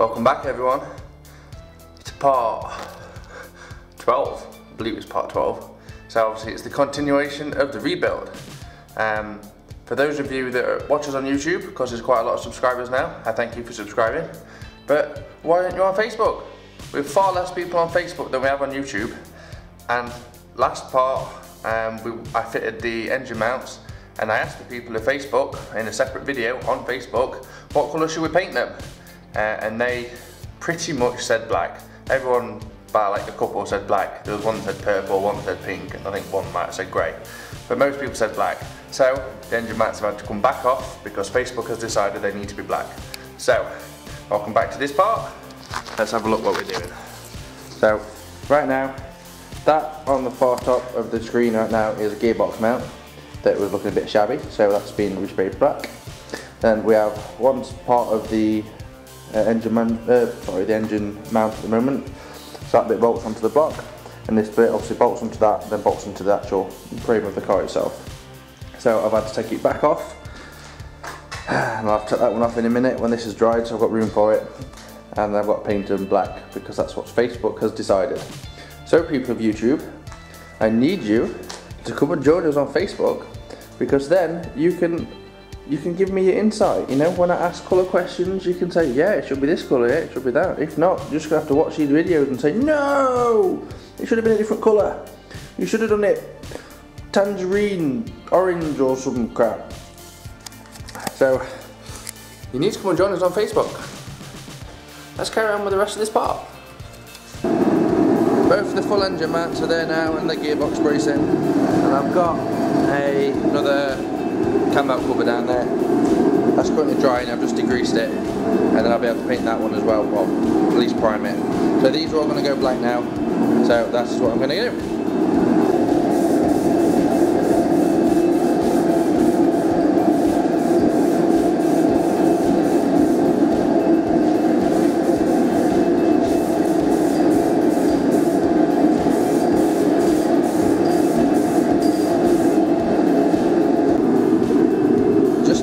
Welcome back everyone. It's part 12, I believe it's part 12. So obviously it's the continuation of the rebuild. For those of you that watch us on YouTube, because there's quite a lot of subscribers now, I thank you for subscribing. But why aren't you on Facebook? We have far less people on Facebook than we have on YouTube. And last part, I fitted the engine mounts, and I asked the people at Facebook, in a separate video on Facebook, what colour should we paint them? And they pretty much said black. Everyone, bar like a couple, said black. There was one that said purple, one that said pink, and I think one might have said grey. But most people said black. So the engine mounts have had to come back off because Facebook has decided they need to be black. So, welcome back to this part. Let's have a look what we're doing. So, right now, that on the far top of the screen right now is a gearbox mount that was looking a bit shabby, so that's been resprayed black. Then we have one part of the engine mount at the moment, so that bit bolts onto the block, and this bit obviously bolts onto that, then bolts into the actual frame of the car itself. So I've had to take it back off, and I'll have to take that one off in a minute when this is dried, so I've got room for it, and I've got painted in black because that's what Facebook has decided. So people of YouTube, I need you to come and join us on Facebook, because then you can give me your insight. You know, when I ask colour questions, you can say, yeah, it should be this colour, yeah, it should be that. If not, you're just going to have to watch these videos and say, no, it should have been a different colour. You should have done it tangerine, orange or some crap. So, you need to come and join us on Facebook. Let's carry on with the rest of this part. Both the full engine mounts are there now and the gearbox bracing, and I've got another cam mount cover down there. That's currently drying. I've just degreased it, and then I'll be able to paint that one as well, or at least prime it. So these are all going to go black now, so that's what I'm going to do.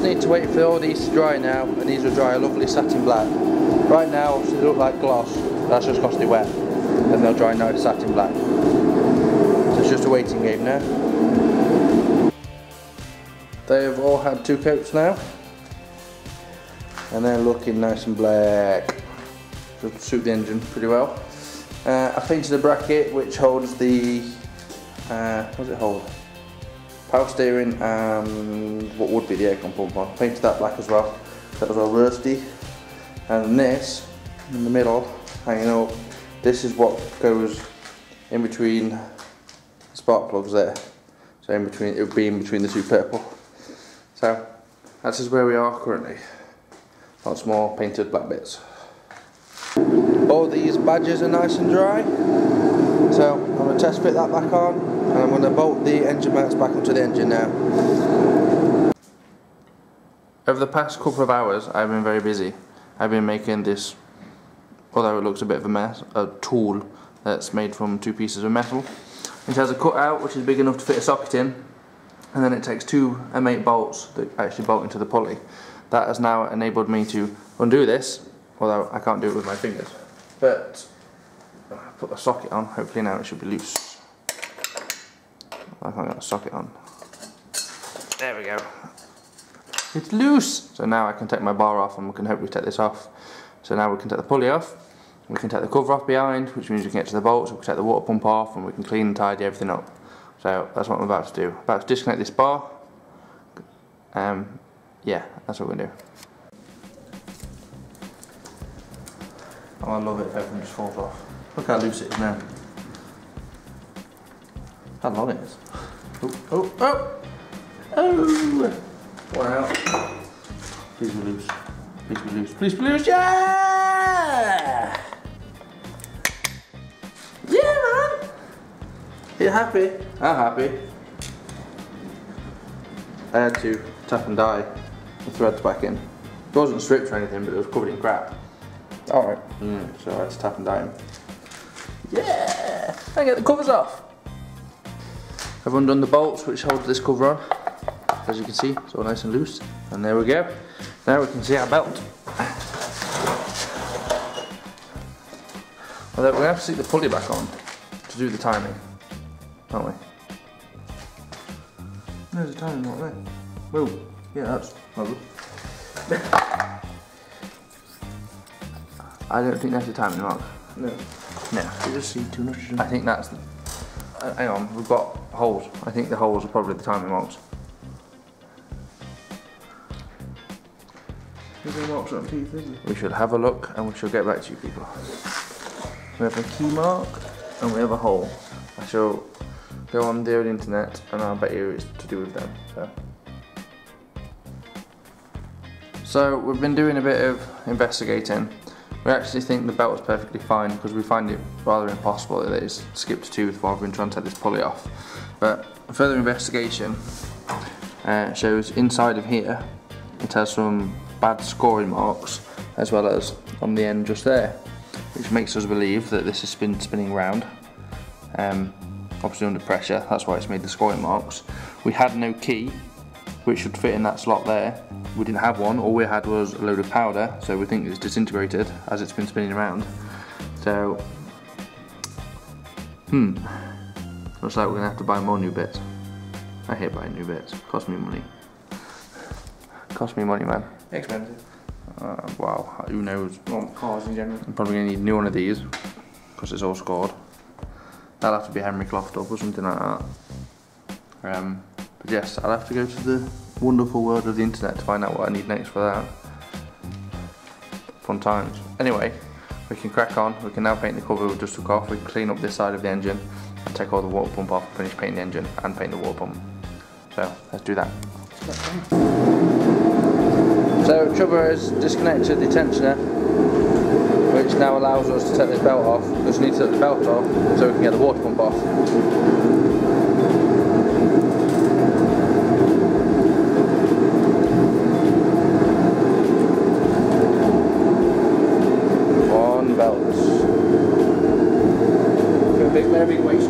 Need to wait for all these to dry now, and these will dry a lovely satin black. Right now obviously they look like gloss, that's just because they're wet, and they'll dry now to satin black. So it's just a waiting game now. They have all had 2 coats now, and they're looking nice and black. Should suit the engine pretty well. I painted a bracket which holds the, what does it hold? Power steering and what would be the aircon pump on. Painted that black as well. That was all rusty. And this, in the middle, hanging up, this is what goes in between the spark plugs there. So in between, it would be in between the 2 purple. So that's just where we are currently. Lots more painted black bits. All these badges are nice and dry. So I'm going to test fit that back on, and I'm going to bolt the engine mounts back onto the engine now. Over the past couple of hours I've been very busy. I've been making this, although it looks a bit of a mess, a tool that's made from 2 pieces of metal. It has a cutout which is big enough to fit a socket in, and then it takes 2 M8 bolts that actually bolt into the pulley. That has now enabled me to undo this, although I can't do it with my fingers. But put the socket on, hopefully now it should be loose. I can't get the socket on. There we go. It's loose! So now I can take my bar off, and we can hopefully take this off. So now we can take the pulley off, we can take the cover off behind, which means we can get to the bolts, we can take the water pump off, and we can clean and tidy everything up. So that's what I'm about to do. About to disconnect this bar. Yeah, that's what we're going to do. Oh, I love it if everything just falls off. Look how loose it is now. How long it is. Oh, oh, oh! Oh! One out. Please be loose. Please be loose. Please be loose. Yeah! Yeah, man! You happy? I'm happy. I had to tap and dye the threads back in. It wasn't stripped or anything, but it was covered in crap. Alright. So I had to tap and dye them. Yeah! I get the covers off. I've undone the bolts which hold this cover on. As you can see, it's all nice and loose. And there we go. Now we can see our belt. Although we're going to have to stick the pulley back on to do the timing, aren't we? There's a timing mark there. Whoa, yeah, that's lovely. I don't think that's a timing mark. No. No. You just see too much. I think that's the... hang on, we've got holes. I think the holes are probably the timing marks. There's no marks on teeth, is there? We should have a look and we shall get back to you people. We have a key mark and we have a hole. I shall go on the old internet and I'll bet you it's to do with them. So we've been doing a bit of investigating. We actually think the belt is perfectly fine because we find it rather impossible that it's skipped a tooth while we've been trying to take this pulley off. But further investigation shows inside of here it has some bad scoring marks as well as on the end just there, which makes us believe that this has been spinning round, obviously under pressure. That's why it's made the scoring marks. We had no key which should fit in that slot there. We didn't have one, all we had was a load of powder, so we think it's disintegrated as it's been spinning around. So, looks like we're gonna have to buy more new bits. I hate buying new bits, cost me money. Cost me money, man. Expensive. Wow, who knows? Well, cars in general. I'm probably gonna need a new one of these, because it's all scored. That'll have to be Henry clothed up or something like that. But yes, I'll have to go to the wonderful world of the internet to find out what I need next for that. Fun times. Anyway, we can crack on. We can now paint the cover we just took off. We can clean up this side of the engine and take all the water pump off, finish painting the engine and paint the water pump. So let's do that. So Chubba has disconnected the tensioner, which now allows us to take this belt off. We just need to take the belt off so we can get the water pump off. Very big waist.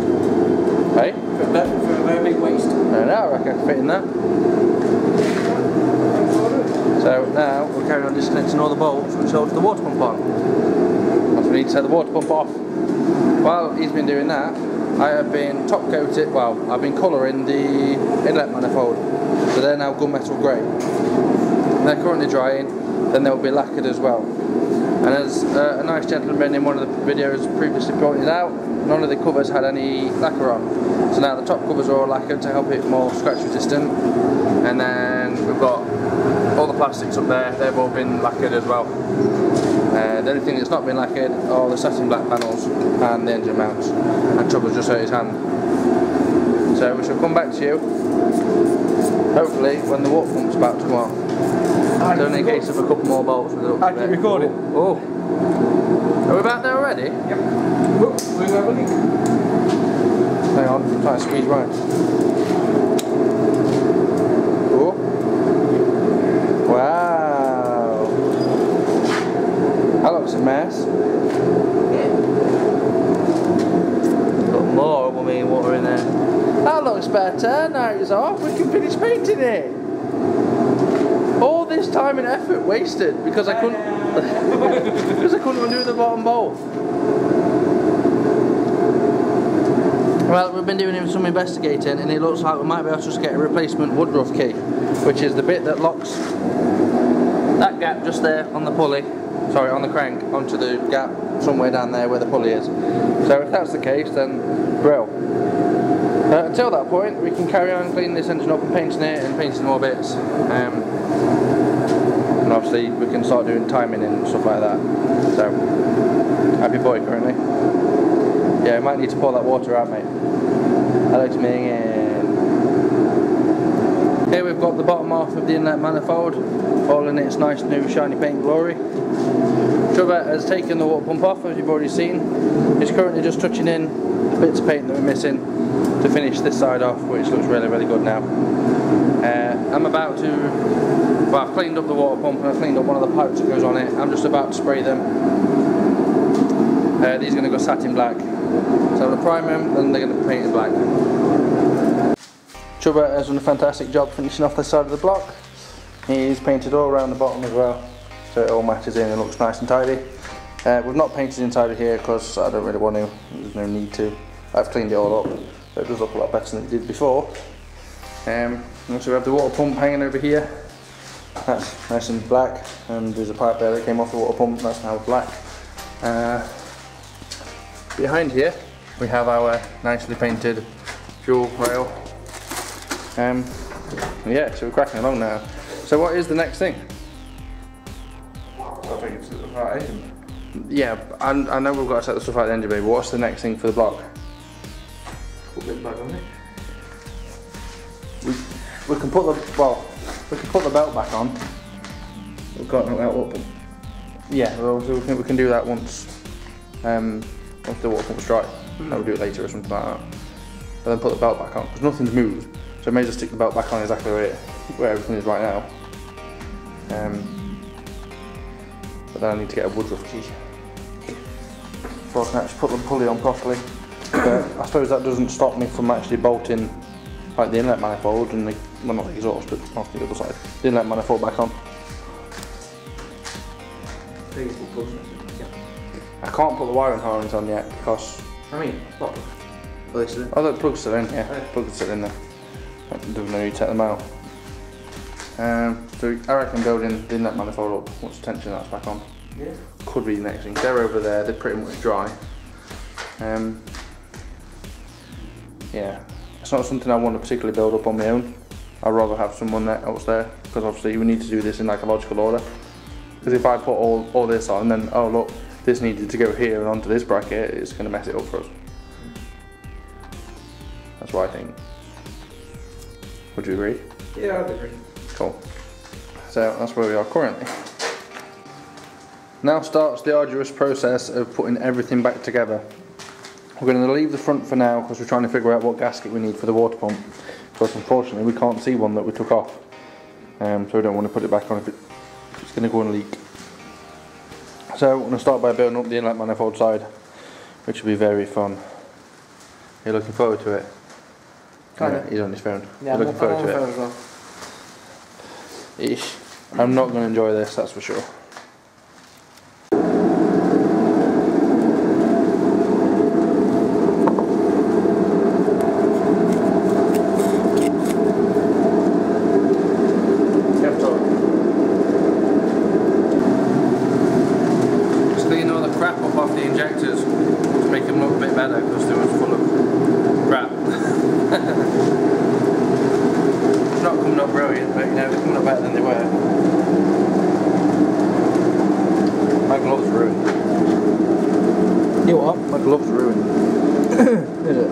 Hey? For a very big waist. I don't know, I reckon I can fit in that. So now we'll carry on disconnecting all the bolts which hold the water pump on. Once we need to set the water pump off. While he's been doing that, I have been top coated, well, I've been colouring the inlet manifold. So they're now gunmetal grey. They're currently drying, then they'll be lacquered as well. And as a nice gentleman in one of the videos previously pointed out, none of the covers had any lacquer on. So now the top covers are all lacquered to help it more scratch resistant. And then we've got all the plastics up there, they've all been lacquered as well. The only thing that's not been lacquered are the satin black panels and the engine mounts. And Chubba's just hurt his hand. So we shall come back to you, hopefully, when the water pump's about to come off. It's only a case of a couple more bolts with it up I keep recording. Oh. Are we back there already? Yep. Whoop, we have a leak. Hang on, I'm trying to squeeze right. Oh. Wow. That looks a mess. Got more mummy water in there. That looks better. Now it's off. We can finish painting it. All this time and effort wasted because I couldn't undo the bottom bolt. Well, we've been doing some investigating and it looks like we might be able to just get a replacement Woodruff key, which is the bit that locks that gap just there on the pulley, sorry, on the crank, onto the gap somewhere down there where the pulley is. So if that's the case, then brill. Until that point, we can carry on cleaning this engine up and painting it and painting more bits. And obviously we can start doing timing and stuff like that. So, happy boy currently. Yeah, I might need to pour that water out, mate. That looks minging. Here we've got the bottom half of the inlet manifold, all in its nice new shiny paint glory. Chubba has taken the water pump off, as you've already seen. He's currently just touching in the bits of paint that we're missing to finish this side off, which looks really, really good now. I'm about to, well, I've cleaned up the water pump and I've cleaned up one of the pipes that goes on it. I'm just about to spray them. These are going to go satin black. So I'm going to prime them, then they're going to be painted black. Chubba has done a fantastic job finishing off this side of the block. He's painted all around the bottom as well, so it all matches in and looks nice and tidy. We've not painted inside of here because I don't really want to, there's no need to. I've cleaned it all up, so it does look a lot better than it did before. And so we have the water pump hanging over here. That's nice and black, and there's a pipe there that came off the water pump, that's now black. Behind here we have our nicely painted fuel rail. Yeah, so we're cracking along now. So what is the next thing? I think it's the right engine. Yeah, I know we've got to set the stuff out the engine bay, but what's the next thing for the block? Put a bit back on it. We can put the belt back on. We've got no outlet. Yeah, well, so we can do that once the water pump's dry. We'll do it later or something like that. And then put the belt back on because nothing's moved. So I may just stick the belt back on exactly where everything is right now. But then I need to get a woodruff key before I can actually put the pulley on properly. But I suppose that doesn't stop me from actually bolting like the inlet manifold and well, not the exhaust, but off the other side. The inlet manifold back on. I can't put the wiring harness on yet because what? oh, the plug's still in. Yeah, the plug's still in there. There's no need to take them out. So I reckon building the inlet manifold up once the tension that's back on. Yeah. Could be the next thing. They're over there. They're pretty much dry. Yeah, it's not something I want to particularly build up on my own. I'd rather have someone else there because obviously we need to do this in like a logical order. Because if I put all this on, then oh look, this needed to go here and onto this bracket, it's going to mess it up for us. That's what I think. Would you agree? Yeah, I'd agree. Cool. So that's where we are currently. Now starts the arduous process of putting everything back together. We're going to leave the front for now because we're trying to figure out what gasket we need for the water pump. Because unfortunately we can't see one that we took off. So we don't want to put it back on if it's going to go and leak. So I'm going to start by building up the inlet manifold side, which will be very fun. You're looking forward to it? Kinda. Yeah, he's on his phone. Yeah, You're looking forward to it? As well. Eesh. I'm not going to enjoy this, that's for sure. Just clean all the crap up off the injectors to make them look a bit better because they were full of crap. It's not coming up brilliant, but you know, they're coming up better than they were. My gloves ruined. You what? My gloves ruined. Is it?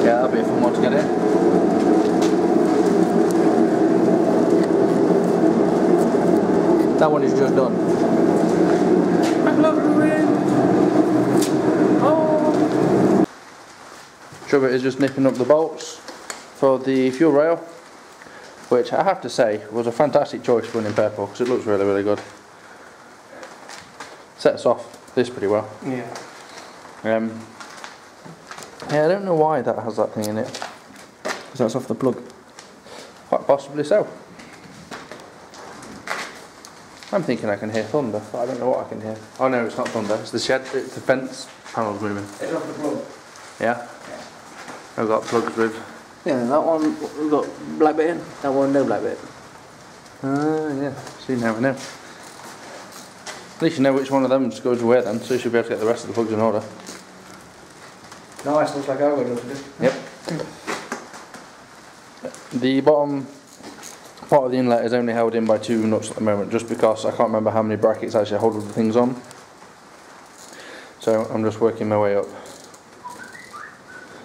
Yeah, that'll be a fun one to get in. That one is just done. My gloves ruined. Oh. Sugar is just nipping up the bolts for the fuel rail, which I have to say was a fantastic choice for running purple because it looks really, really good. Sets off this pretty well. Yeah. Yeah, I don't know why that has that thing in it. Because that's off the plug. Quite possibly so. I'm thinking I can hear thunder, but I don't know what I can hear. Oh no, it's not thunder, it's the shed, it's the fence panels moving. It's off the plug. Yeah? I've got plugs with. Yeah, that one we've got black bit in, that one no black bit. Yeah, see now I know. At least you know which one of them goes where then, so you should be able to get the rest of the plugs in order. Nice, looks like I've got enough to do. Yep. The bottom part of the inlet is only held in by 2 nuts at the moment, just because I can't remember how many brackets actually hold the things on. So I'm just working my way up.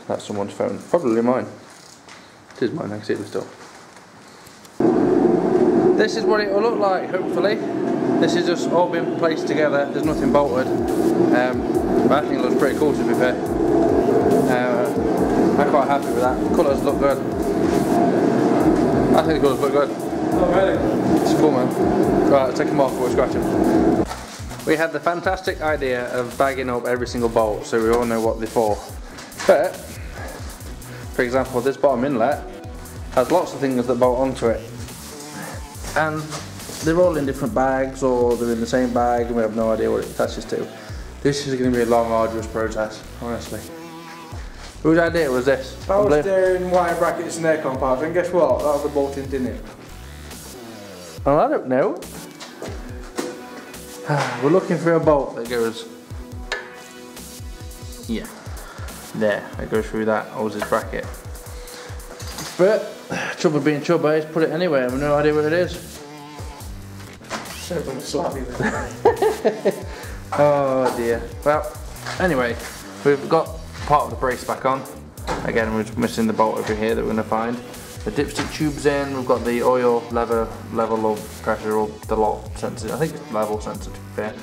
That's someone's phone. Probably mine. It is mine, I can see it still. This is what it will look like, hopefully. This is just all been placed together, there's nothing bolted. But I think it looks pretty cool, to be fair. I'm quite happy with that. Colours look good. I think the colours look good. Oh, really? It's cool, man. Right, take them off before we scratch them. We had the fantastic idea of bagging up every single bolt so we all know what they're for. But, for example, this bottom inlet has lots of things that bolt onto it. And they're all in different bags or they're in the same bag and we have no idea what it attaches to. This is going to be a long, arduous process, honestly. Whose idea was this? Power steering, wire brackets and air compartment, and guess what? That was the bolting, didn't it? Well, I don't know. We're looking for a bolt that goes... yeah. There, it goes through that hoses bracket. But, trouble being trouble is put it anywhere, I have no idea what it is. So don't slap me then. Oh dear. Well, anyway, we've got part of the brace back on. Again, we're just missing the bolt over here that we're going to find. The dipstick tube's in, we've got the oil level of pressure or the lot sensor. I think it's level sensor to be fair.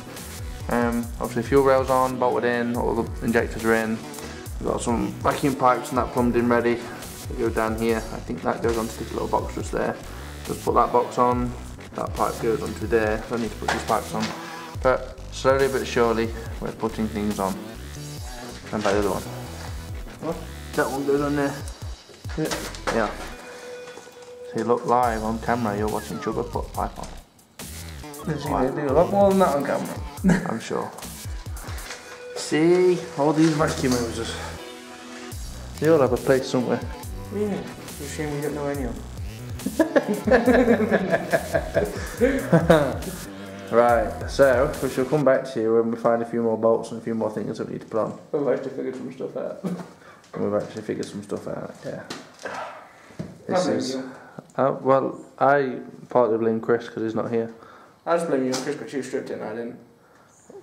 Obviously fuel rails on, bolted in, all the injectors are in. We've got some vacuum pipes and that plumbed in ready. They go down here. I think that goes onto this little box just there. Just put that box on, that pipe goes onto there. So I need to put these pipes on. But slowly but surely, we're putting things on. And by the other one. What? That one goes on there. Yeah. So you look live on camera, you're watching Chubba put a pipe on. They do a lot more than that on camera. I'm sure. See, all these vacuum hoses. They all have a place somewhere. Yeah, it's a shame we don't know any of them. Right, so we shall come back to you when we find a few more bolts and a few more things that we need to put on. We've actually figured some stuff out. And we've actually figured some stuff out, yeah. This is... well, I partly blame Chris because he's not here. I just blame you and Chris because you stripped it and I didn't.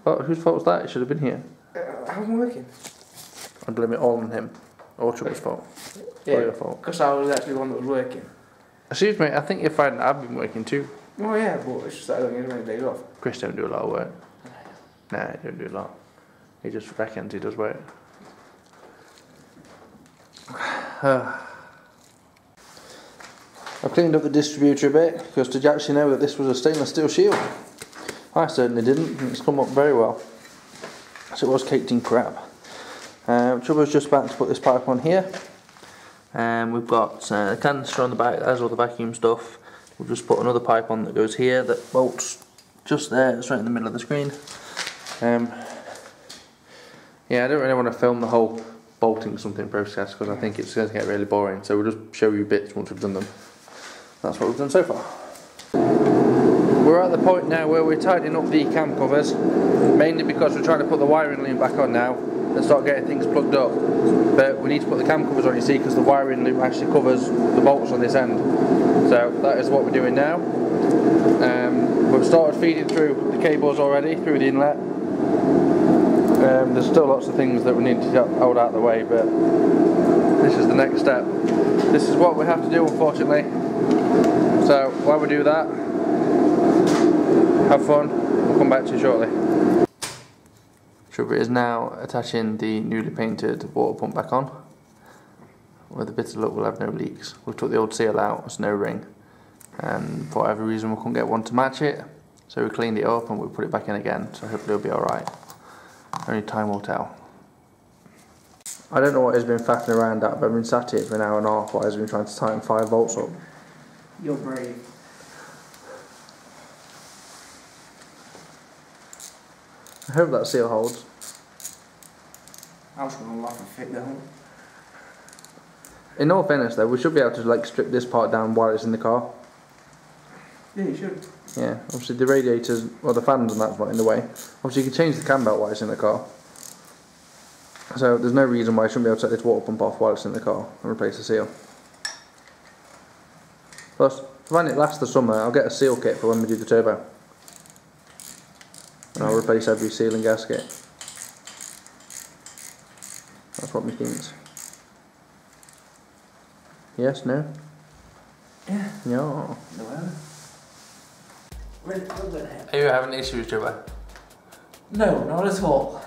Well, whose fault was that? It should have been here. How's it working? I blame it all on him. Or Chubba's fault. Yeah, or your fault. because I was actually the one that was working. Excuse me, I think you're finding I've been working too. Oh yeah, but it's just that I don't get as many days off. Chris don't do a lot of work. Nah, he don't do a lot. He just reckons he does work. I've cleaned up the distributor a bit because did you actually know that this was a stainless steel shield? I certainly didn't, and it's come up very well. So it was caked in crap. Chubba's just about to put this pipe on here. We've got the canister on the back, that's all the vacuum stuff. We'll just put another pipe on that goes here that bolts just there, it's right in the middle of the screen. Yeah, I don't really want to film the whole bolting something process because I think it's going to get really boring, so we'll just show you bits once we've done them. That's what we've done so far. We're at the point now where we're tightening up the cam covers, mainly because we're trying to put the wiring loom back on now and start getting things plugged up. But we need to put the cam covers on, you see, because the wiring loom actually covers the bolts on this end. So that is what we're doing now. We've started feeding through the cables already, through the inlet. There's still lots of things that we need to hold out of the way, but this is the next step. This is what we have to do, unfortunately. So while we do that, have fun, we'll come back to you shortly. Supra is now attaching the newly painted water pump back on. With a bit of luck we'll have no leaks. We took the old seal out, it's no ring. And for whatever reason we couldn't get one to match it. So we cleaned it up and we put it back in again, so hopefully it'll be alright. Only time will tell. I don't know what he's been faffing around at, but I've been sat here for an hour and a half while he's been trying to tighten 5 volts up. You're brave. I hope that seal holds. I was going to laugh and fit the hole. In all fairness though, we should be able to like strip this part down while it's in the car. Yeah, you should. Yeah, obviously the radiators, or the fans and that's not in the way. Obviously you can change the cam belt while it's in the car. So there's no reason why I shouldn't be able to take this water pump off while it's in the car and replace the seal. Plus, when it lasts the summer, I'll get a seal kit for when we do the turbo. And I'll replace every seal and gasket. That's what me thinks. Yes, no? Yeah. No. Are you having issues, Joe? No, not at all.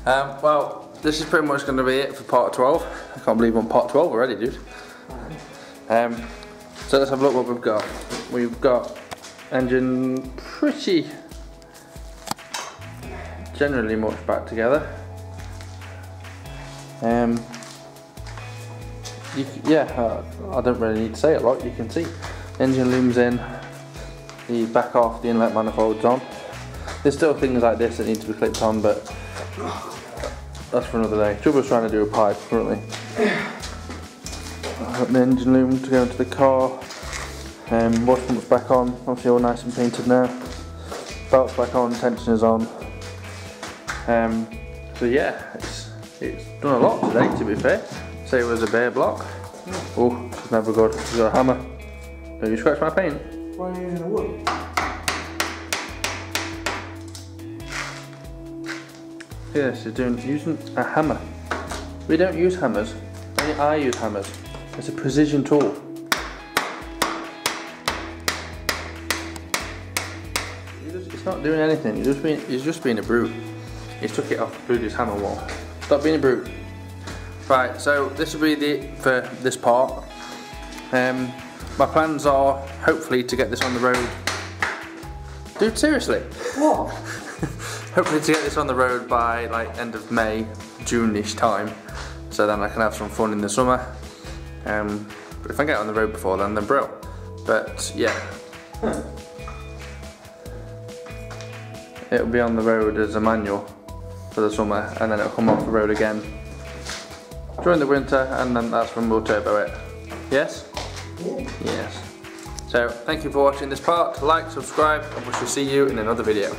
Well, this is pretty much going to be it for part 12. I can't believe we're on part 12 already, dude. So let's have a look what we've got. We've got engine pretty generally much back together. I don't really need to say a lot, you can see. Engine loom's in. The back half, the inlet manifold's on. There's still things like this that need to be clipped on, but that's for another day. Supra's trying to do a pipe currently. I've got the engine loom to go into the car. Wash pump's back on, obviously all nice and painted now. Belt's back on, tensioner's on. So yeah, it's done a lot today, to be fair. Say it was a bare block. Oh, it's never good. It's got a hammer. Don't you scratch my paint? Why are you using a wood? Yes, using a hammer. We don't use hammers. Only I use hammers. It's a precision tool. It's not doing anything. He's just being a brute. He's took it off the previous hammer wall. Stop being a brute. Right, so this will be for this part. My plans are hopefully to get this on the road. Dude, seriously? What? Hopefully to get this on the road by like end of May, June-ish time. So then I can have some fun in the summer. But if I get on the road before then bro. But yeah. It'll be on the road as a manual for the summer, and then it'll come off the road again during the winter, and then that's when we'll turbo it. Yes? Yeah. Yes. So thank you for watching this part. Like, subscribe, and we shall see you in another video.